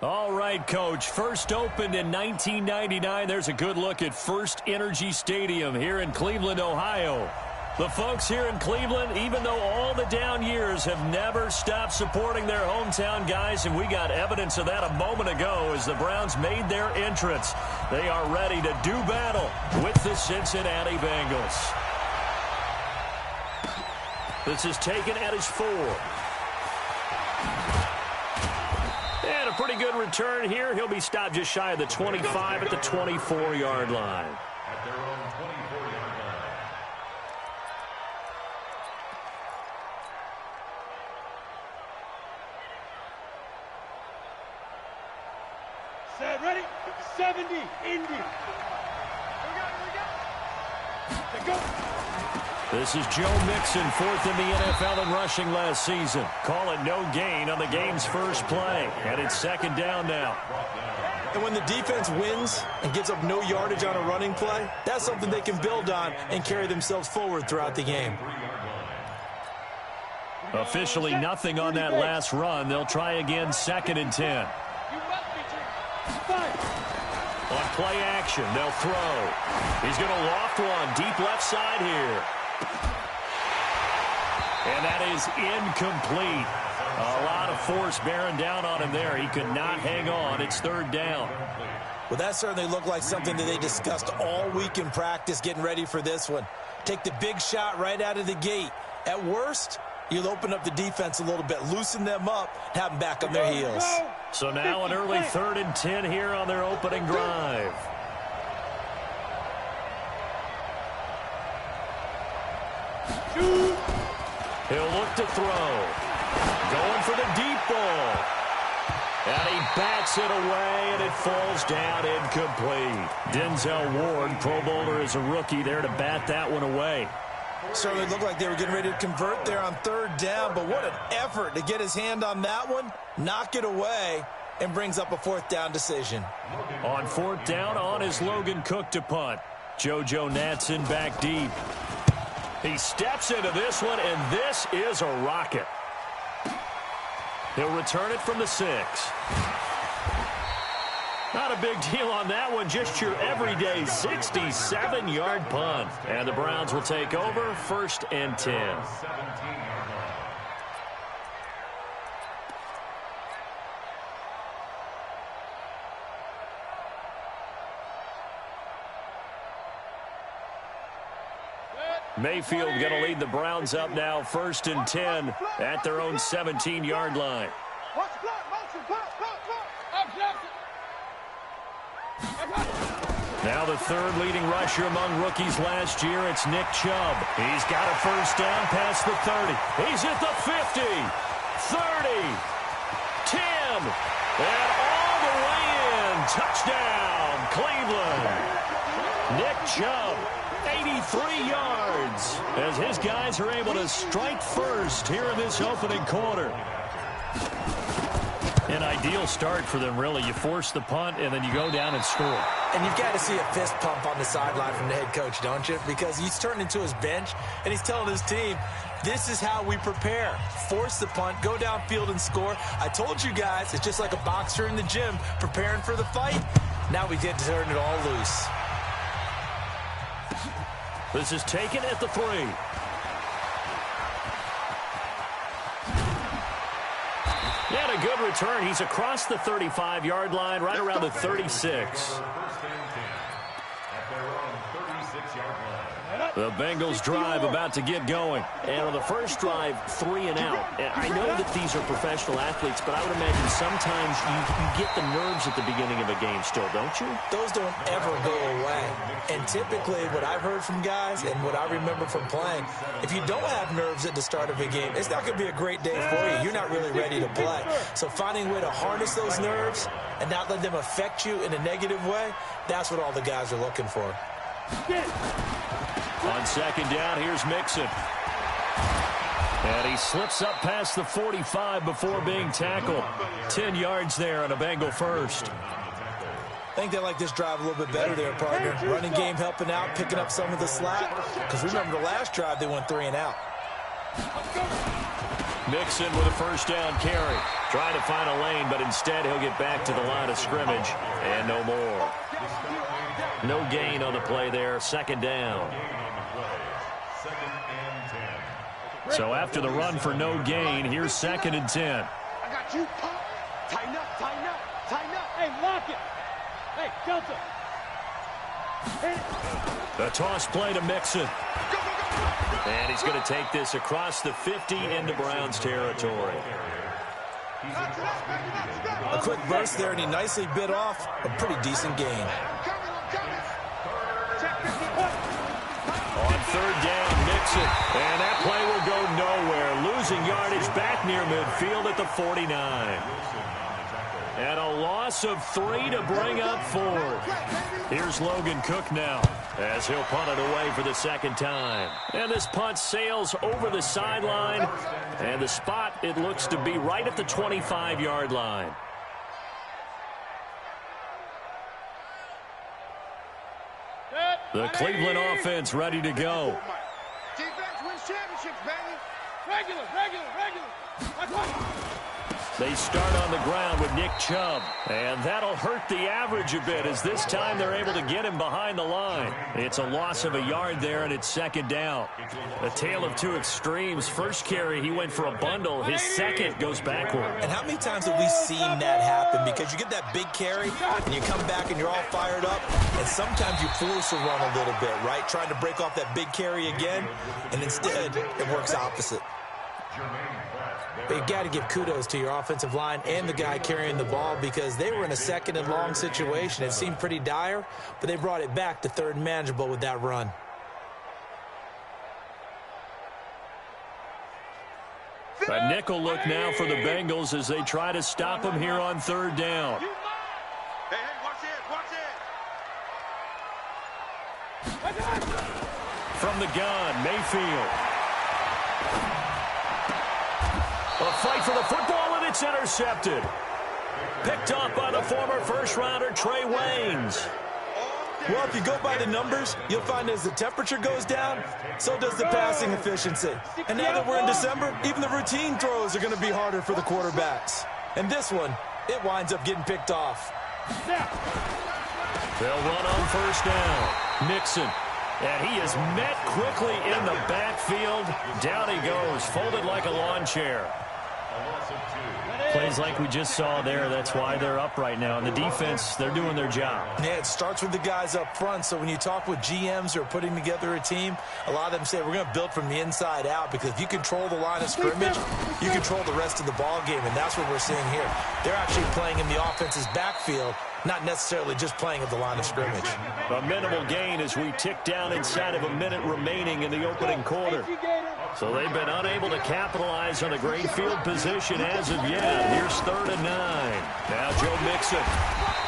All right, Coach. First opened in 1999. There's a good look at First Energy Stadium here in Cleveland, Ohio. The folks here in Cleveland, even though all the down years, have never stopped supporting their hometown guys, and we got evidence of that a moment ago as the Browns made their entrance. They are ready to do battle with the Cincinnati Bengals. This is taken at his 4. And a pretty good return here. He'll be stopped just shy of the 25 at the 24-yard line. At their own 24-yard line. Set, ready? 70, Indy. Go. This is Joe Mixon, 4th in the NFL in rushing last season. Call it no gain on the game's first play. And it's 2nd down now. And when the defense wins and gives up no yardage on a running play, that's something they can build on and carry themselves forward throughout the game. Officially nothing on that last run. They'll try again, 2nd and 10. On play action, they'll throw. He's going to loft one deep left side here. And that is incomplete. A lot of force bearing down on him there. He could not hang on. It's 3rd down. Well, that certainly looked like something that they discussed all week in practice getting ready for this one. Take the big shot right out of the gate. At worst, you'll open up the defense a little bit, loosen them up, have them back on their heels. So now an early 3rd and 10 here on their opening drive. He'll look to throw. Going for the deep ball. And he bats it away, and it falls down incomplete. Denzel Ward, Pro Bowler as a rookie, there to bat that one away. Certainly looked like they were getting ready to convert there on 3rd down, but what an effort to get his hand on that one, knock it away, and brings up a 4th down decision. On 4th down, on is Logan Cook to punt. JoJo Natson back deep. He steps into this one, and this is a rocket. He'll return it from the 6. Not a big deal on that one, just your everyday 67-yard punt. And the Browns will take over, 1st and 10. Mayfield going to lead the Browns up now, 1st and 10 at their own 17-yard line. Now the 3rd leading rusher among rookies last year, it's Nick Chubb. He's got a 1st down past the 30. He's at the 50, 30, 10, and all the way in. Touchdown, Cleveland. Nick Chubb, 83 yards, as his guys are able to strike first here in this opening quarter. An ideal start for them, really. You force the punt, and then you go down and score. And you've got to see a fist pump on the sideline from the head coach, don't you? Because he's turned into his bench, and he's telling his team, this is how we prepare. Force the punt, go downfield and score. I told you guys, it's just like a boxer in the gym preparing for the fight. Now we get to turn it all loose. This is taken at the 3. And a good return. He's across the 35-yard line, right around the 36. The Bengals drive about to get going. And on the first drive, 3 and out. And I know that these are professional athletes, but I would imagine sometimes you get the nerves at the beginning of a game still, don't you? Those don't ever go away. And typically what I've heard from guys and what I remember from playing, if you don't have nerves at the start of a game, it's not going to be a great day for you. You're not really ready to play. So finding a way to harness those nerves and not let them affect you in a negative way, that's what all the guys are looking for. On 2nd down, here's Mixon. And he slips up past the 45 before being tackled. 10 yards there on a Bengal first. I think they like this drive a little bit better there, partner. Running game helping out, picking up some of the slack. Because remember, the last drive, they went 3 and out. Mixon with a 1st down carry. Trying to find a lane, but instead he'll get back to the line of scrimmage, and no more. No gain on the play there, second down. So after the run for no gain, here's 2nd and 10. I got you. Tighten up, tighten up, tighten up. Hey, lock it. Hey, Delta. The toss play to Mixon. And he's going to take this across the 50 into Browns territory. A quick burst there, and he nicely bit off a pretty decent gain. On 3rd down, Mixon. And that play will go nowhere. Losing yardage back near midfield at the 49. And a loss of 3 to bring up 4. Here's Logan Cook now as he'll punt it away for the 2nd time. And this punt sails over the sideline. And the spot, it looks to be right at the 25-yard line. The Cleveland offense ready to go. Defense wins championships, baby. Regular. They start on the ground with Nick Chubb. And that'll hurt the average a bit as this time they're able to get him behind the line. It's a loss of a yard there, and it's 2nd down. A tale of two extremes. First carry, he went for a bundle. His second goes backward. And how many times have we seen that happen? Because you get that big carry, and you come back and you're all fired up, and sometimes you force a run a little bit, right? Trying to break off that big carry again, and instead it works opposite. But you got to give kudos to your offensive line and the guy carrying the ball because they were in a 2nd and long situation. It seemed pretty dire, but they brought it back to 3rd and manageable with that run. A nickel look now for the Bengals as they try to stop him here on 3rd down. Hey, watch it. From the gun, Mayfield. A fight for the football, and it's intercepted. Picked up by the former first-rounder Trey Waynes. Well, if you go by the numbers, you'll find as the temperature goes down, so does the passing efficiency. And now that we're in December, even the routine throws are going to be harder for the quarterbacks. And this one, it winds up getting picked off. They'll run on 1st down. Mixon. And he is met quickly in the backfield. Down he goes, folded like a lawn chair. Plays like we just saw there. That's why they're up right now. And the defense, they're doing their job. Yeah, it starts with the guys up front. So when you talk with GMs who are putting together a team, a lot of them say we're going to build from the inside out because if you control the line of scrimmage, you control the rest of the ball game. And that's what we're seeing here. They're actually playing in the offense's backfield, not necessarily just playing at the line of scrimmage. A minimal gain as we tick down inside of a minute remaining in the opening quarter. So they've been unable to capitalize on a great field position as of yet. Here's 3rd and 9. Now Joe Mixon.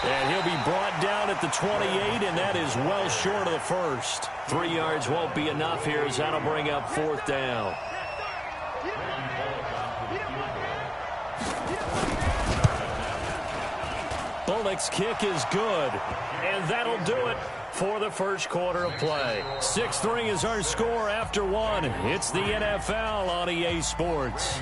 And he'll be brought down at the 28, and that is well short of the first. 3 yards won't be enough here as that'll bring up 4th down. Bullock's kick is good, and that'll do it for the first quarter of play. 6-3 is our score after 1. It's the NFL on EA Sports.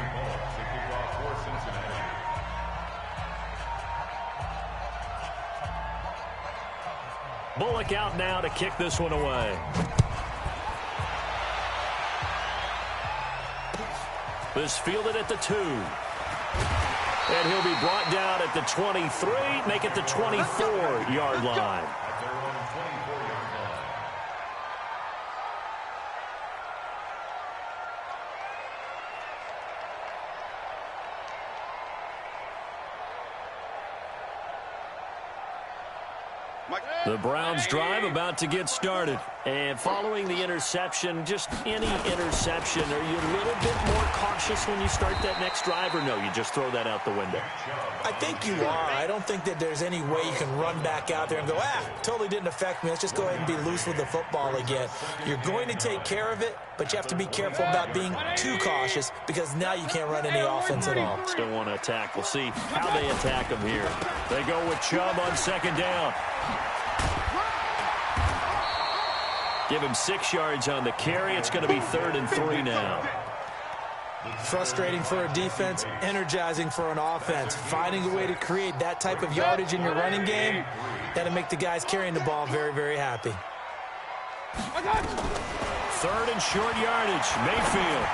Bullock out now to kick this one away. This fielded at the 2. And he'll be brought down at the 23, make it the 24-yard line. The Browns drive about to get started. And following the interception, just any interception, are you a little bit more cautious when you start that next drive, or no, you just throw that out the window? I think you are. I don't think that there's any way you can run back out there and go, totally didn't affect me. Let's just go ahead and be loose with the football again. You're going to take care of it, but you have to be careful about being too cautious because now you can't run any offense at all. Still want to attack. We'll see how they attack him here. They go with Chubb on 2nd down. Give him 6 yards on the carry. It's going to be 3rd and 3 now. Frustrating for a defense, energizing for an offense. Finding a way to create that type of yardage in your running game, that'll make the guys carrying the ball very, very happy. Third and short yardage, Mayfield.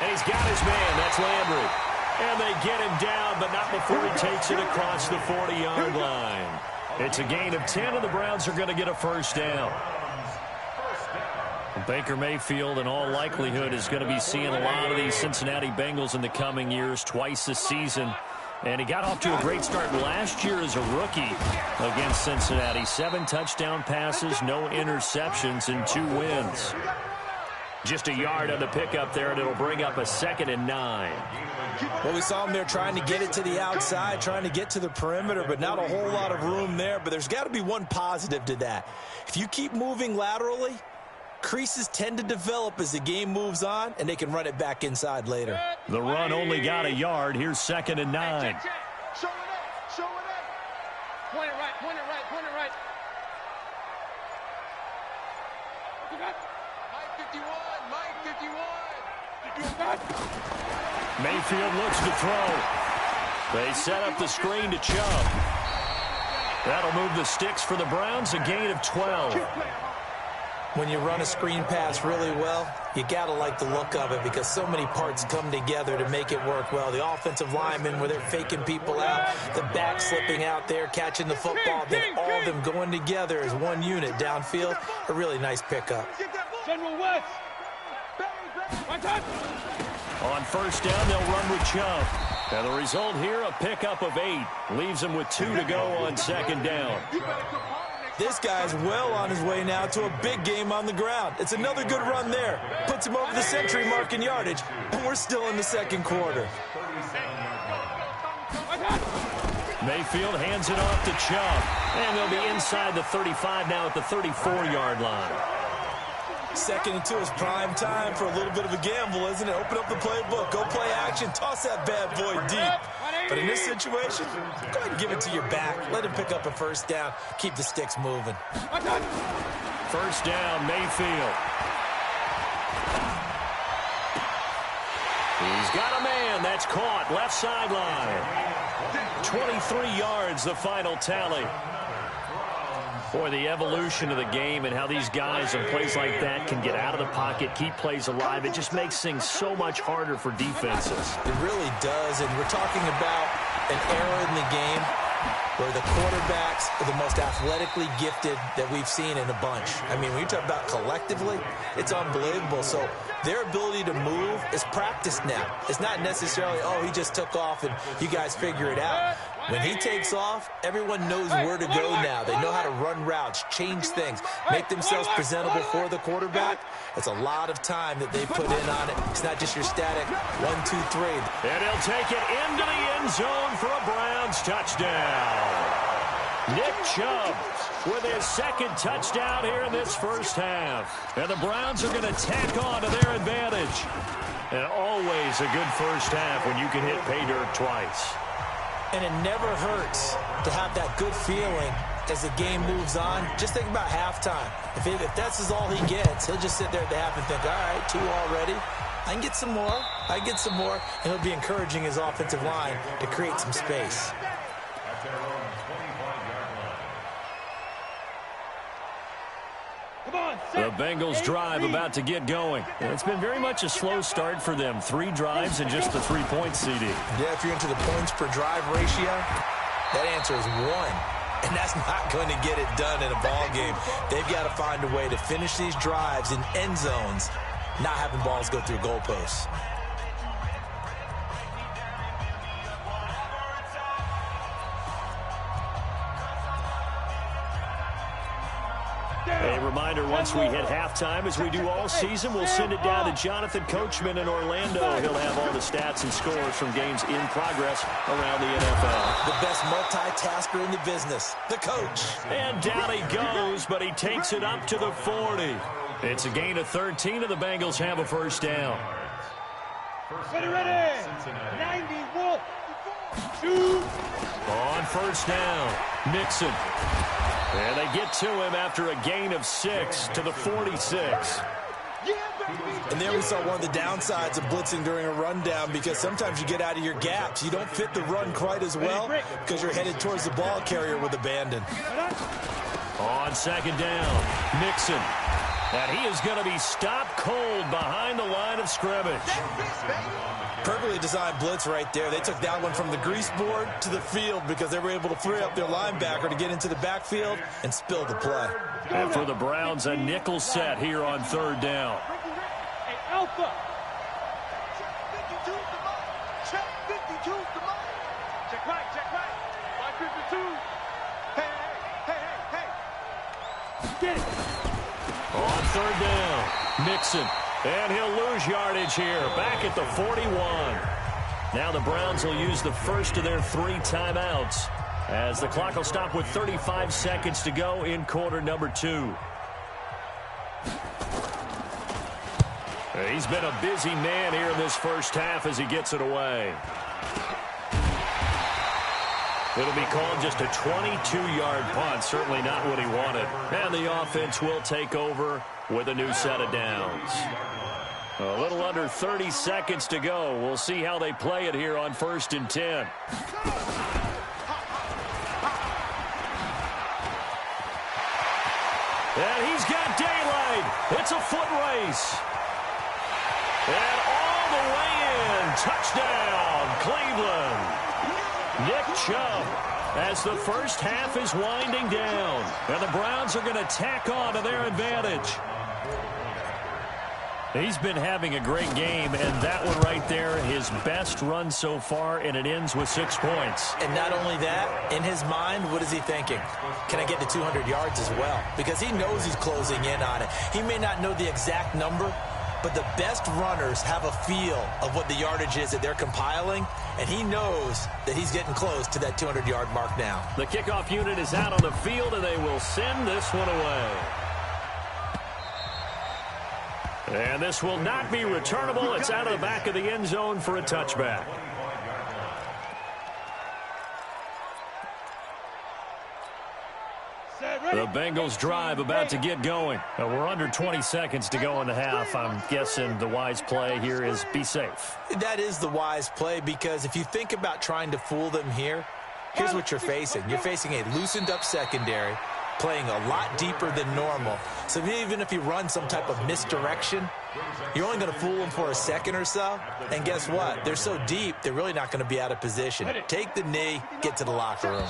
And he's got his man, that's Landry. And they get him down, but not before he takes it across the 40-yard line. It's a gain of 10, and the Browns are going to get a first down. Baker Mayfield, in all likelihood, is going to be seeing a lot of these Cincinnati Bengals in the coming years, twice this season. And he got off to a great start last year as a rookie against Cincinnati. 7 touchdown passes, no interceptions, and 2 wins. Just a yard on the pickup there, and it'll bring up a 2nd and 9. Well, we saw him there trying to get it to the outside, trying to get to the perimeter, but not a whole lot of room there. But there's got to be one positive to that. If you keep moving laterally, creases tend to develop as the game moves on, and they can run it back inside later. The run only got a yard. Here's 2nd and 9. Show it up. Show it up. Point it right. Point it right. Point it right. You got Mike 51. Mike 51. You got Mayfield looks to throw. They set up the screen to Chubb. That'll move the sticks for the Browns, a gain of 12. When you run a screen pass really well, you got to like the look of it because so many parts come together to make it work well. The offensive linemen, where they're faking people out, the back slipping out there, catching the football, then all of them going together as one unit downfield. A really nice pickup. General West. On first down, they'll run with Chubb. And the result here, a pickup of 8. Leaves them with 2 to go on 2nd down. This guy's well on his way now to a big game on the ground. It's another good run there. Puts him over the century mark in yardage, and we're still in the 2nd quarter. Mayfield hands it off to Chubb. And they'll be inside the 35 now at the 34-yard line. 2nd and 2 is prime time for a little bit of a gamble, isn't it? Open up the playbook, go play action, toss that bad boy deep. But in this situation, go ahead and give it to your back. Let him pick up a first down. Keep the sticks moving. First down, Mayfield. He's got a man. That's caught. Left sideline. 23 yards, the final tally. Boy, the evolution of the game and how these guys in plays like that can get out of the pocket, keep plays alive, it just makes things so much harder for defenses. It really does, and we're talking about an era in the game where the quarterbacks are the most athletically gifted that we've seen in a bunch. I mean, when you talk about collectively, it's unbelievable. So their ability to move is practiced now. It's not necessarily, oh, he just took off and you guys figure it out. When he takes off, everyone knows where to go now. They know how to run routes, change things, make themselves presentable for the quarterback. It's a lot of time that they put in on it. It's not just your static 1, 2, 3. And he'll take it into the end zone for a Browns touchdown. Nick Chubb with his 2nd touchdown here in this first half. And the Browns are going to tack on to their advantage. And always a good first half when you can hit pay dirt twice. And it never hurts to have that good feeling as the game moves on. Just think about halftime. If that's all he gets, he'll just sit there at the half and think, all right, 2 already. I can get some more. I can get some more. And he'll be encouraging his offensive line to create some space. The Bengals drive about to get going. It's been very much a slow start for them. 3 drives and just the 3-point CD. Yeah, if you're into the points per drive ratio, that answer is 1. And that's not going to get it done in a ball game. They've got to find a way to finish these drives in end zones, not having balls go through goalposts. A reminder, once we hit halftime, as we do all season, we'll send it down to Jonathan Coachman in Orlando. He'll have all the stats and scores from games in progress around the NFL. The best multitasker in the business, the coach. And down he goes, but he takes it up to the 40. It's a gain of 13, and the Bengals have a first down. Ready, ready. 91. 2. On first down, Mixon. And they get to him after a gain of 6 to the 46. Yeah, And there we saw one of the downsides of blitzing during a rundown, because sometimes you get out of your gaps. You don't fit the run quite as well because you're headed towards the ball carrier with abandon. On second down, Mixon. And he is going to be stopped cold behind the line of scrimmage. Perfectly designed blitz right there. They took that one from the grease board to the field because they were able to free up their linebacker to get into the backfield and spill the play. And for the Browns, a nickel set here on third down. Hey, Alpha. Check 52's the money. Check 52's the money. Check right, check right. Line 52. Hey, hey, hey, hey. Get it. On third down, Mixon. And he'll lose yardage here, back at the 41. Now the Browns will use the first of their 3 timeouts, as the clock will stop with 35 seconds to go in quarter number 2. He's been a busy man here in this first half as he gets it away. It'll be called just a 22-yard punt, certainly not what he wanted. And the offense will take over with a new set of downs. A little under 30 seconds to go. We'll see how they play it here on 1st and 10. And he's got daylight. It's a foot race. And all the way in. Touchdown, Cleveland. Nick Chubb, as the first half is winding down. And the Browns are going to tack on to their advantage. He's been having a great game, and that one right there, his best run so far, and it ends with 6 points. And not only that, in his mind, what is he thinking? Can I get to 200 yards as well? Because he knows he's closing in on it. He may not know the exact number, but the best runners have a feel of what the yardage is that they're compiling, and he knows that he's getting close to that 200-yard mark now. The kickoff unit is out on the field, and they will send this one away. And this will not be returnable. It's out of the back of the end zone for a touchback. The Bengals drive about to get going. We're under 20 seconds to go in the half. I'm guessing the wise play here is be safe. That is the wise play, because if you think about trying to fool them here, here's what you're facing. You're facing a loosened up secondary, playing a lot deeper than normal. So even if you run some type of misdirection, you're only going to fool them for a second or so. And guess what? They're so deep, they're really not going to be out of position. Take the knee, get to the locker room.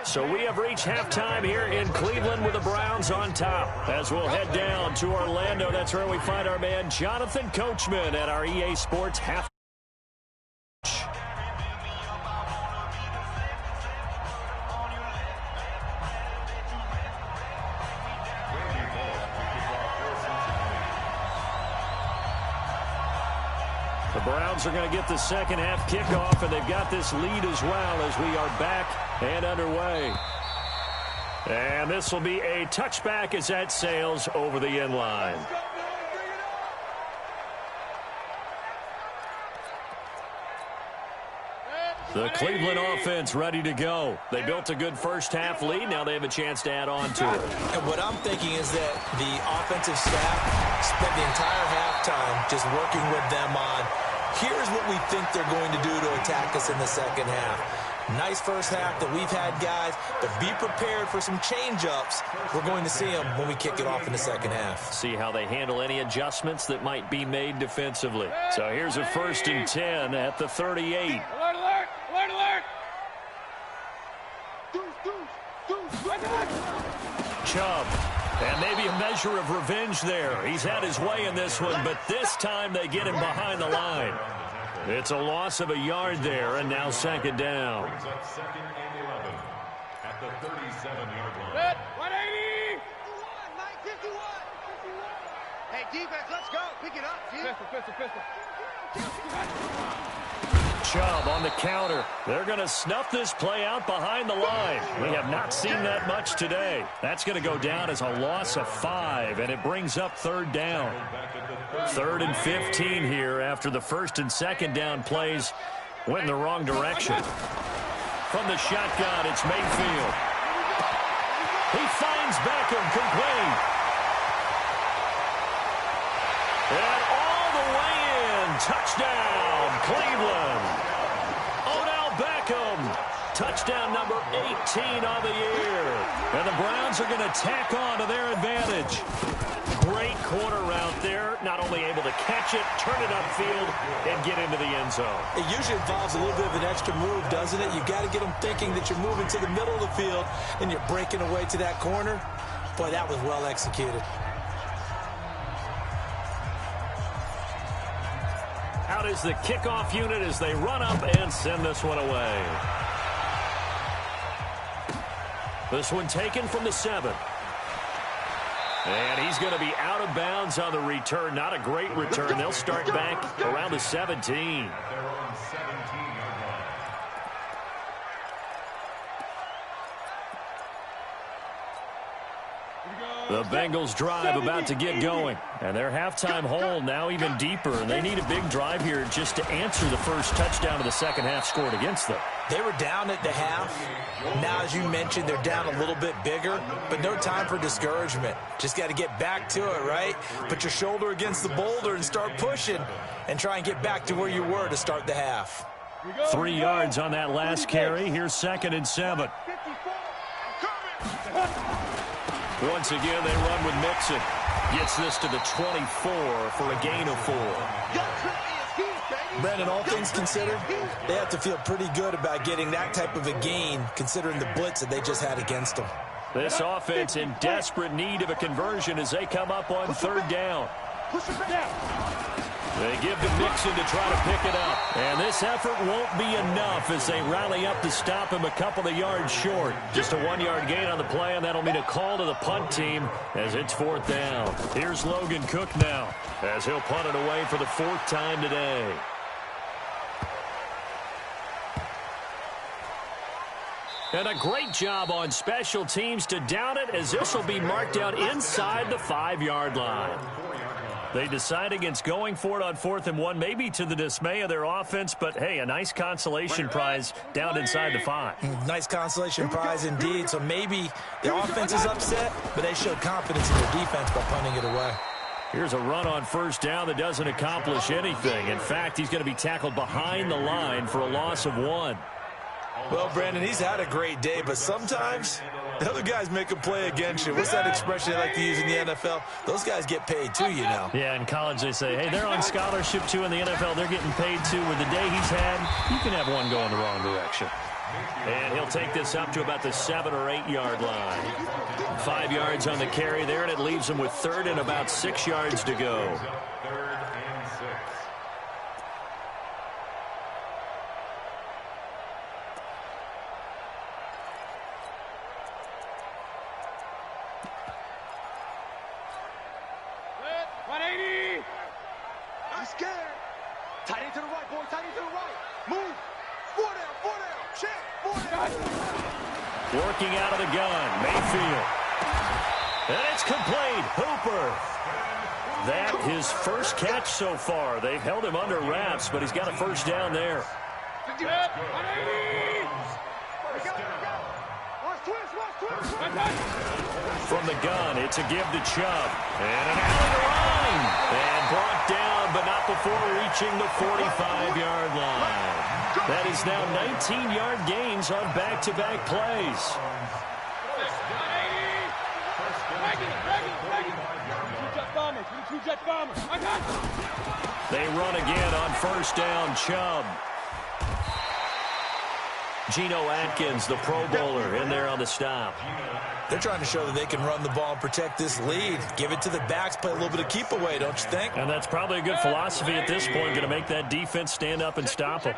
So we have reached halftime here in Cleveland with the Browns on top. As we'll head down to Orlando, that's where we find our man Jonathan Coachman at our EA Sports half. The Browns are going to get the second half kickoff, and they've got this lead as well as we are back and underway. And this will be a touchback as that sails over the end line. The Cleveland offense ready to go. They built a good first half lead. Now they have a chance to add on to it. And what I'm thinking is that the offensive staff spent the entire halftime just working with them on, here's what we think they're going to do to attack us in the second half. Nice first half that we've had, guys, but be prepared for some change-ups. We're going to see them when we kick it off in the second half. See how they handle any adjustments that might be made defensively. So here's a 1st and 10 at the 38. Alert, alert! Alert, alert! Chubb. And maybe a measure of revenge there. He's had his way in this one, but this time they get him behind the line. It's a loss of a yard there, and now second down. Second and 11 at the 37-yard line. Red, 180! 951! Hey, defense, let's go. Pick it up, G. Pistol. Chubb on the counter. They're going to snuff this play out behind the line. We have not seen that much today. That's going to go down as a loss of 5, and it brings up third down. 3rd and 15 here after the 1st and 2nd down plays went in the wrong direction. From the shotgun, it's Mayfield. He finds Beckham complete. Touchdown, Cleveland. Odell Beckham. Touchdown number 18 on the year. And the Browns are going to tack on to their advantage. Great corner route there. Not only able to catch it, turn it upfield, and get into the end zone. It usually involves a little bit of an extra move, doesn't it? You've got to get them thinking that you're moving to the middle of the field and you're breaking away to that corner. Boy, that was well executed. Out is the kickoff unit as they run up and send this one away. This one taken from the 7. And he's going to be out of bounds on the return. Not a great return. They'll start back around the 17. The Bengals drive about to get going. And their halftime hole now even deeper. And they need a big drive here just to answer the first touchdown of the second half scored against them. They were down at the half. Now, as you mentioned, they're down a little bit bigger, but no time for discouragement. Just got to get back to it, right? Put your shoulder against the boulder and start pushing and try and get back to where you were to start the half. 3 yards on that last carry. Here's 2nd and 7. Once again, they run with Mixon. Gets this to the 24 for a gain of 4. Brandon, all things considered, they have to feel pretty good about getting that type of a gain considering the blitz that they just had against them. This offense in desperate need of a conversion as they come up on 3rd down. They give to Mixon to try to pick it up. And this effort won't be enough as they rally up to stop him a couple of yards short. Just a 1-yard gain on the play, and that'll mean a call to the punt team as it's 4th down. Here's Logan Cook now as he'll punt it away for the 4th time today. And a great job on special teams to down it as this will be marked out inside the 5-yard line. They decide against going for it on 4th and 1, maybe to the dismay of their offense, but hey, a nice consolation prize down inside the 5. Nice consolation prize indeed. So maybe the offense is upset, but they showed confidence in their defense by punting it away. Here's a run on 1st down that doesn't accomplish anything. In fact, he's going to be tackled behind the line for a loss of 1. Well, Brandon, he's had a great day, but sometimes the other guys make a play against you. What's that expression they like to use in the NFL? Those guys get paid too, you know. Yeah, in college they say, hey, they're on scholarship too. In the NFL, they're getting paid too. With the day he's had, you can have one going the wrong direction. And he'll take this up to about the 7 or 8 yard line. 5 yards on the carry there, and it leaves him with 3rd and about 6 yards to go. Working out of the gun, Mayfield. And it's complete. Hooper. That his first catch so far. They've held him under wraps, but he's got a 1st down there. From the gun, it's a give to Chubb. And an alley to line. And brought down, but not before reaching the 45-yard line. That is now 19-yard gains on back-to-back plays. They run again on 1st down, Chubb. Geno Atkins, the Pro Bowler, in there on the stop. They're trying to show that they can run the ball and protect this lead. Give it to the backs, play a little bit of keep away, don't you think? And that's probably a good philosophy at this point, going to make that defense stand up and stop them.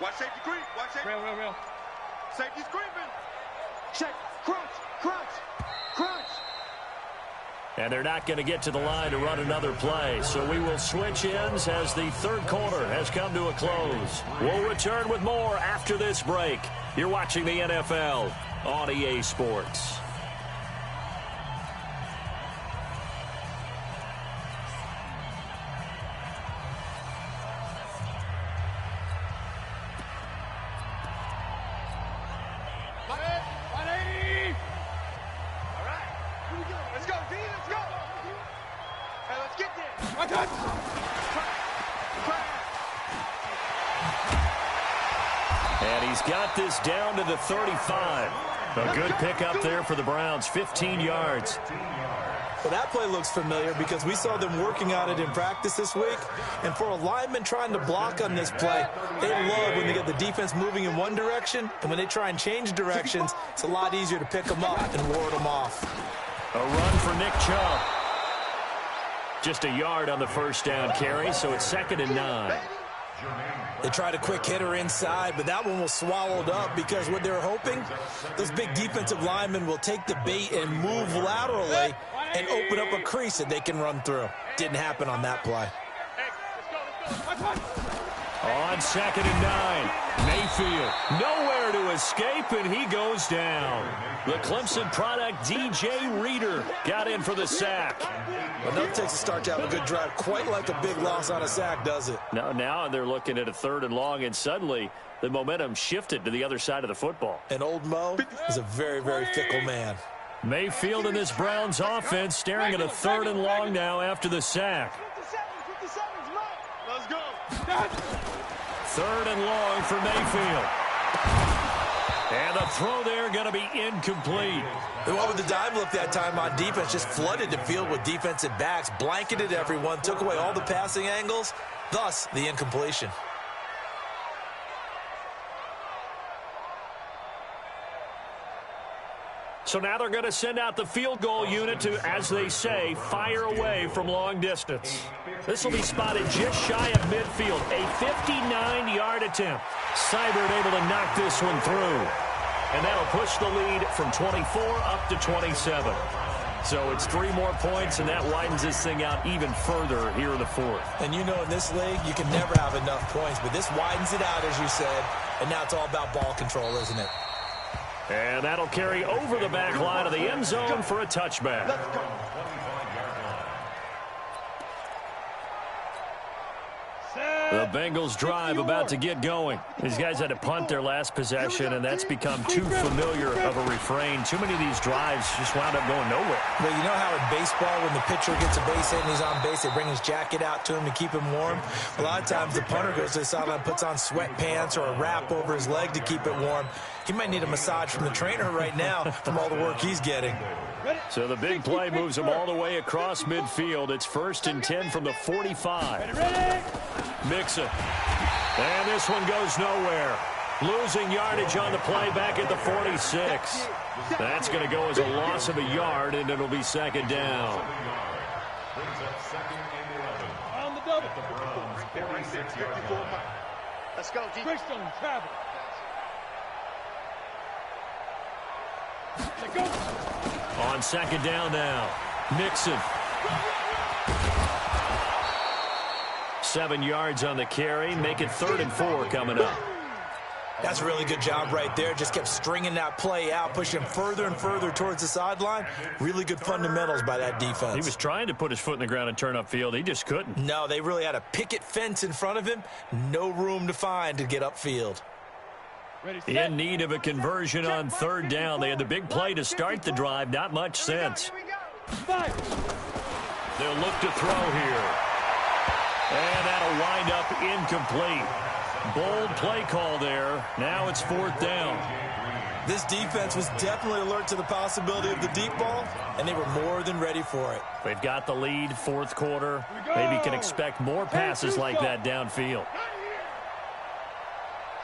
Watch safety creep. Watch safety. Real. Safety's creeping. Check. Crunch. And they're not going to get to the line to run another play. So we will switch ends as the 3rd quarter has come to a close. We'll return with more after this break. You're watching the NFL on EA Sports. Let's go, D. Let's go. Hey, let's get there. got this down to the 35. A good pickup there for the Browns, 15 yards. Well, that play looks familiar because we saw them working on it in practice this week. And for a lineman trying to block on this play, they love when they get the defense moving in one direction. And when they try and change directions, it's a lot easier to pick them up and ward them off. A run for Nick Chubb. Just a yard on the first down carry, so it's 2nd and 9. They tried a quick hitter inside, but that one was swallowed up because what they're hoping, those big defensive linemen will take the bait and move laterally and open up a crease that they can run through. Didn't happen on that play. On 2nd and 9, Mayfield nowhere to escape, and he goes down. The Clemson product, DJ Reader, got in for the sack. Well, no, it takes a start to have a good drive. Quite like a big loss on a sack, does it? Now they're looking at a 3rd and long, and suddenly the momentum shifted to the other side of the football. And old Mo is a very, very fickle man. Mayfield and this Browns offense staring at a 3rd and long now after the sack. 3rd and long for Mayfield. And the throw there going to be incomplete. The one with the dime look that time on defense just flooded the field with defensive backs, blanketed everyone, took away all the passing angles, thus the incompletion. So now they're going to send out the field goal unit to, as they say, fire away from long distance. This will be spotted just shy of midfield. A 59-yard attempt. Seibert able to knock this one through. And that'll push the lead from 24 up to 27. So it's 3 more points, and that widens this thing out even further here in the 4th. And you know in this league, you can never have enough points, but this widens it out, as you said, and now it's all about ball control, isn't it? And that'll carry over the back line of the end zone for a touchback. The Bengals drive about to get going. These guys had to punt their last possession, and that's become too familiar of a refrain. Too many of these drives just wound up going nowhere. But you know how in baseball, when the pitcher gets a base hit and he's on base, they bring his jacket out to him to keep him warm? A lot of times the punter goes to the sideline, puts on sweatpants or a wrap over his leg to keep it warm. He might need a massage from the trainer right now from all the work he's getting. So the big play moves him all the way across midfield. It's 1st and 10 from the 45. Mixon. And this one goes nowhere. Losing yardage on the play back at the 46. That's going to go as a loss of a yard, and it'll be 2nd down. On the double. Let's go, D. Christian travel. On 2nd down now, Mixon. 7 yards on the carry. Make it 3rd and 4 coming up. That's a really good job right there. Just kept stringing that play out, pushing him further and further towards the sideline. Really good fundamentals by that defense. He was trying to put his foot in the ground and turn upfield. He just couldn't. No, they really had a picket fence in front of him. No room to find to get upfield. In need of a conversion on 3rd down. They had the big play to start the drive. Not much sense. They'll look to throw here. And that'll wind up incomplete. Bold play call there. Now it's 4th down. This defense was definitely alert to the possibility of the deep ball, and they were more than ready for it. They've got the lead, 4th quarter. Maybe can expect more passes like that downfield.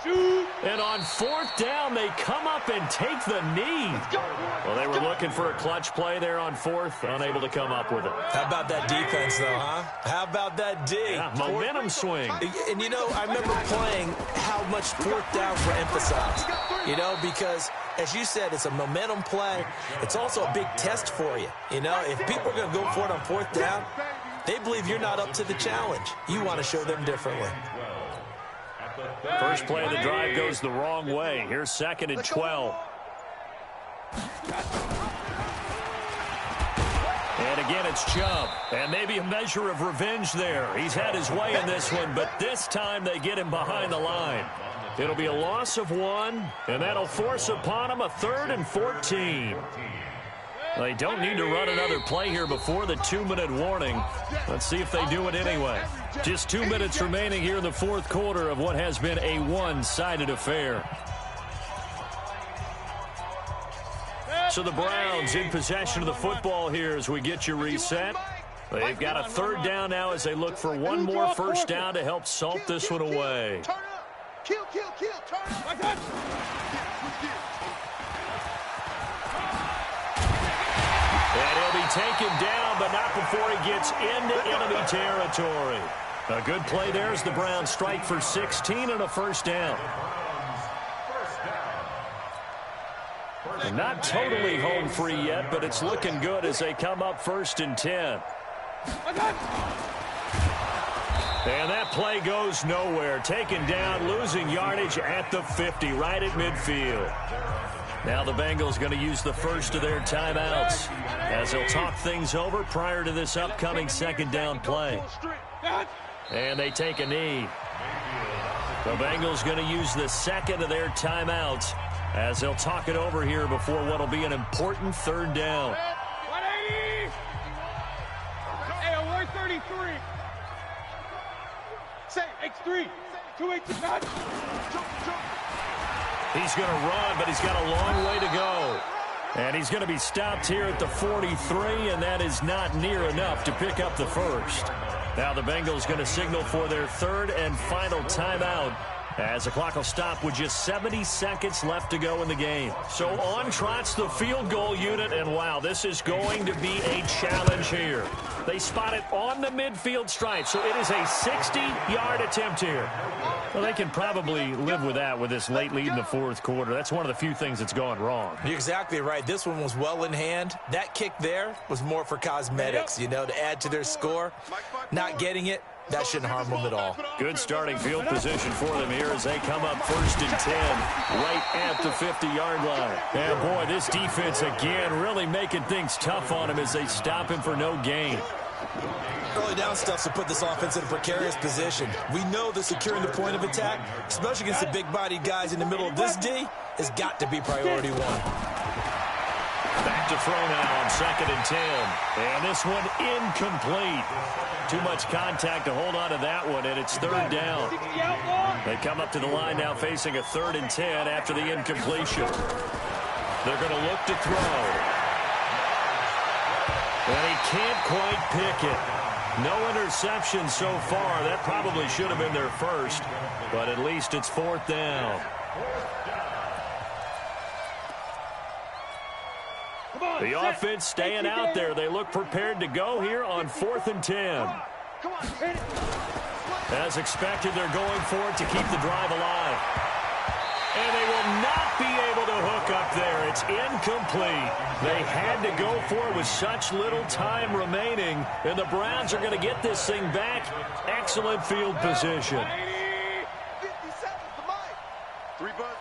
And on 4th down, they come up and take the knee. Well, they were looking for a clutch play there on 4th, unable to come up with it. How about that defense, though, huh? How about that D? Yeah, momentum swing. And, you know, I remember playing how much 4th downs were emphasized, you know, because, as you said, it's a momentum play. It's also a big test for you. You know, if people are going to go for it on 4th down, they believe you're not up to the challenge. You want to show them differently. First play of the drive goes the wrong way. Here's 2nd and 12. And again, it's Chubb. And maybe a measure of revenge there. He's had his way in this one, but this time they get him behind the line. It'll be a loss of 1, and that'll force upon him a 3rd and 14. They don't need to run another play here before the 2-minute warning. Let's see if they do it anyway. Just 2 minutes remaining here in the 4th quarter of what has been a one-sided affair. So the Browns in possession of the football here as we get you reset. They've got a third down now as they look for one more first down to help salt this one away. Turn up. Kill, turn up. And he'll be taken down, but not before he gets into enemy territory. A good play there as the Browns strike for 16 and a first down. They're not totally home free yet, but it's looking good as they come up 1st and 10. And that play goes nowhere. Taken down, losing yardage at the 50, right at midfield. Now the Bengals going to use the first of their timeouts as they'll talk things over prior to this upcoming second down play. And they take a knee. The Bengals going to use the second of their timeouts as they'll talk it over here before what will be an important third down. 180. Hey, 133. Say X3. 285. He's going to run, but he's got a long way to go. And he's going to be stopped here at the 43, and that is not near enough to pick up the first. Now the Bengals going to signal for their third and final timeout as the clock will stop with just 70 seconds left to go in the game. So on trots the field goal unit, and wow, this is going to be a challenge here. They spot it on the midfield stripe, so it is a 60-yard attempt here. Well, they can probably live with that with this late lead in the fourth quarter. That's one of the few things that's gone wrong. You're exactly right. This one was well in hand. That kick there was more for cosmetics, you know, to add to their score. Not getting it, that shouldn't harm them at all. Good starting field position for them here as they come up 1st and 10 right at the 50-yard line. And boy, this defense again really making things tough on him as they stop him for no gain. Early down stuff to put this offense in a precarious position. We know that securing the point of attack, especially against the big-bodied guys in the middle of this D, has got to be priority one. Back to throw now on 2nd and 10. And this one incomplete. Too much contact to hold on to that one, and it's third down. They come up to the line now facing a 3rd and 10 after the incompletion. They're going to look to throw. And he can't quite pick it. No interception so far. That probably should have been their first, but at least it's 4th down. The offense staying out there. They look prepared to go here on 4th and 10. As expected, they're going for it to keep the drive alive. And they will not be able to hook up there. It's incomplete. They had to go for it with such little time remaining. And the Browns are going to get this thing back. Excellent field position. 50 seconds to Mike. 3 buzz.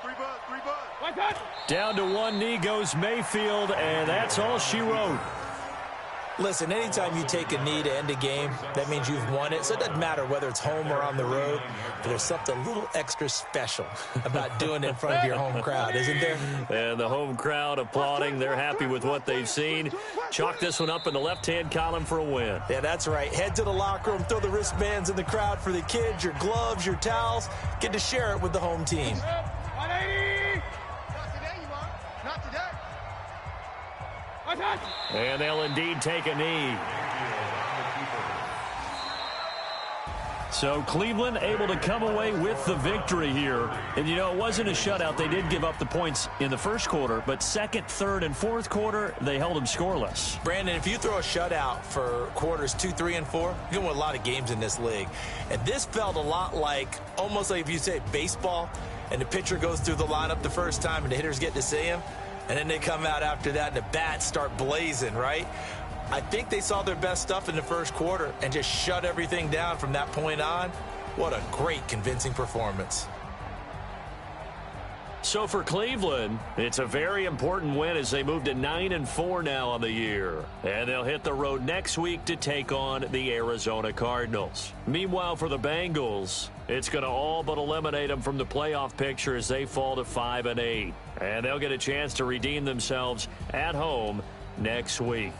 Down to one knee goes Mayfield, and that's all she wrote. Listen, anytime you take a knee to end a game, that means you've won it. So it doesn't matter whether it's home or on the road, but there's something a little extra special about doing it in front of your home crowd, isn't there? And the home crowd applauding. They're happy with what they've seen. Chalk this one up in the left-hand column for a win. Yeah, that's right. Head to the locker room, throw the wristbands in the crowd for the kids, your gloves, your towels. Get to share it with the home team. 180. Not today. And they'll indeed take a knee. So Cleveland able to come away with the victory here. And, you know, it wasn't a shutout. They did give up the points in the first quarter, but second, third, and fourth quarter, they held them scoreless. Brandon, if you throw a shutout for quarters 2, 3, and 4, you're going to win a lot of games in this league. And this felt a lot like, almost like if you say baseball, and the pitcher goes through the lineup the first time and the hitters get to see him, and then they come out after that and the bats start blazing, right? I think they saw their best stuff in the first quarter and just shut everything down from that point on. What a great, convincing performance. So for Cleveland, it's a very important win as they move to 9-4 now on the year. And they'll hit the road next week to take on the Arizona Cardinals. Meanwhile, for the Bengals, it's going to all but eliminate them from the playoff picture as they fall to 5-8. And they'll get a chance to redeem themselves at home next week.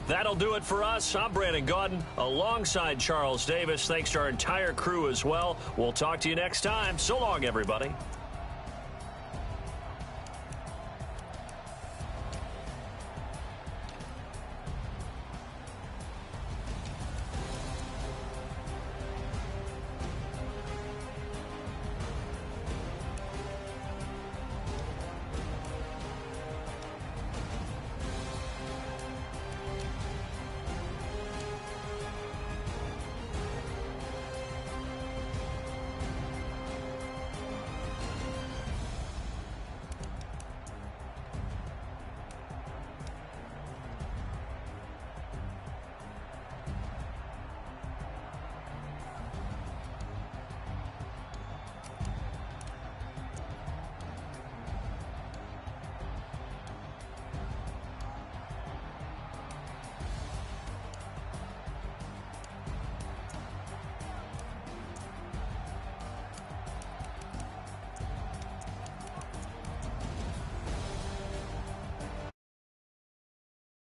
That'll do it for us. I'm Brandon Gaudin alongside Charles Davis. Thanks to our entire crew as well. We'll talk to you next time. So long, everybody.